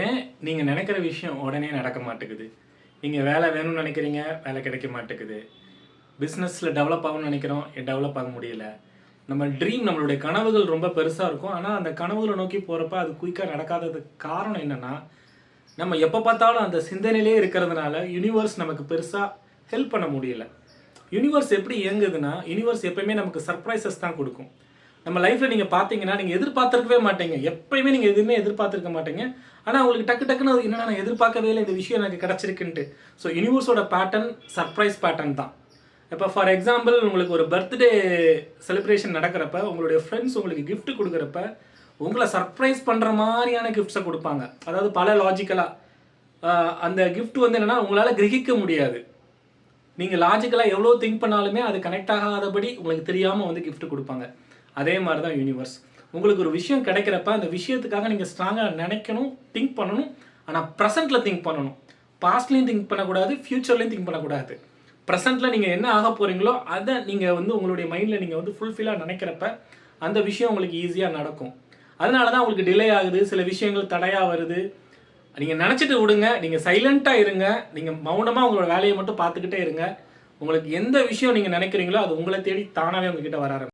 ஏன் நீங்கள் நினைக்கிற விஷயம் உடனே நடக்க மாட்டேங்குது? நீங்கள் வேலை வேணும்னு நினைக்கிறீங்க, வேலை கிடைக்க மாட்டேங்குது. பிஸ்னஸில் டெவலப் ஆகணும்னு நினைக்கிறோம், டெவலப் ஆக முடியல. நம்ம ட்ரீம், நம்மளுடைய கனவுகள் ரொம்ப பெருசாக இருக்கும். ஆனால் அந்த கனவுகளை நோக்கி போகிறப்ப அது குயிக்காக நடக்காததுக்கு காரணம் என்னென்னா, நம்ம எப்போ பார்த்தாலும் அந்த சிந்தனையிலே இருக்கிறதுனால யூனிவர்ஸ் நமக்கு பெருசாக ஹெல்ப் பண்ண முடியல. யூனிவர்ஸ் எப்படி இயங்குதுன்னா, யூனிவர்ஸ் எப்பயுமே நமக்கு சர்ப்ரைசஸ் தான் கொடுக்கும். நம்ம லைஃப்பில் நீங்கள் பார்த்தீங்கன்னா, நீங்கள் எதிர்பார்த்துருக்கவே மாட்டீங்க. எப்பயுமே நீங்கள் எதுவுமே எதிர்பார்த்துருக்க மாட்டீங்க. ஆனால் உங்களுக்கு டக்கு டக்குன்னு என்னன்னா, நான் எதிர்பார்க்கவே இல்லை இந்த விஷயம் எனக்கு கிடச்சிருக்குன்ட்டு. ஸோ யூனிவர்ஸோட பேட்டர்ன் சர்ப்ரைஸ் பேட்டர்ன் தான். இப்போ ஃபார் எக்ஸாம்பிள், உங்களுக்கு ஒரு பர்த்டே செலிப்ரேஷன் நடக்கிறப்ப, உங்களுடைய ஃப்ரெண்ட்ஸ் உங்களுக்கு கிஃப்ட் கொடுக்குறப்ப, உங்களை சர்ப்ரைஸ் பண்ணுற மாதிரியான கிஃப்ட்ஸை கொடுப்பாங்க. அதாவது பல லாஜிக்கலாக அந்த கிஃப்ட் வந்து என்னென்னா, உங்களால் கிரகிக்க முடியாது. நீங்கள் லாஜிக்கலாக எவ்வளோ திங்க் பண்ணாலுமே அது கனெக்ட் ஆகாதபடி உங்களுக்கு தெரியாமல் வந்து கிஃப்ட் கொடுப்பாங்க. அதே மாதிரி தான் யூனிவர்ஸ். உங்களுக்கு ஒரு விஷயம் கிடைக்கிறப்ப அந்த விஷயத்துக்காக நீங்கள் ஸ்ட்ராங்காக நினைக்கணும், திங்க் பண்ணணும். ஆனால் ப்ரெசென்ட்டில் திங்க் பண்ணணும். பாஸ்ட்லேயும் திங்க் பண்ணக்கூடாது, ஃப்யூச்சர்லேயும் திங்க் பண்ணக்கூடாது. ப்ரெசென்ட்டில் நீங்கள் என்ன ஆக போகிறீங்களோ அதை நீங்கள் வந்து உங்களுடைய மைண்டில் நீங்கள் வந்து ஃபுல்ஃபில்லாக நினைக்கிறப்ப அந்த விஷயம் உங்களுக்கு ஈஸியாக நடக்கும். அதனால தான் உங்களுக்கு டிலே ஆகுது, சில விஷயங்கள் தடையாக வருது. நீங்கள் நினச்சிட்டு விடுங்க, நீங்கள் சைலண்ட்டாக இருங்க, நீங்கள் மௌனமாக உங்களோட வேலையை மட்டும் பார்த்துக்கிட்டே இருங்க. உங்களுக்கு எந்த விஷயம் நீங்கள் நினைக்கிறீங்களோ அது உங்களை தேடி தானாகவே உங்ககிட்ட வர ஆரம்பிக்கும்.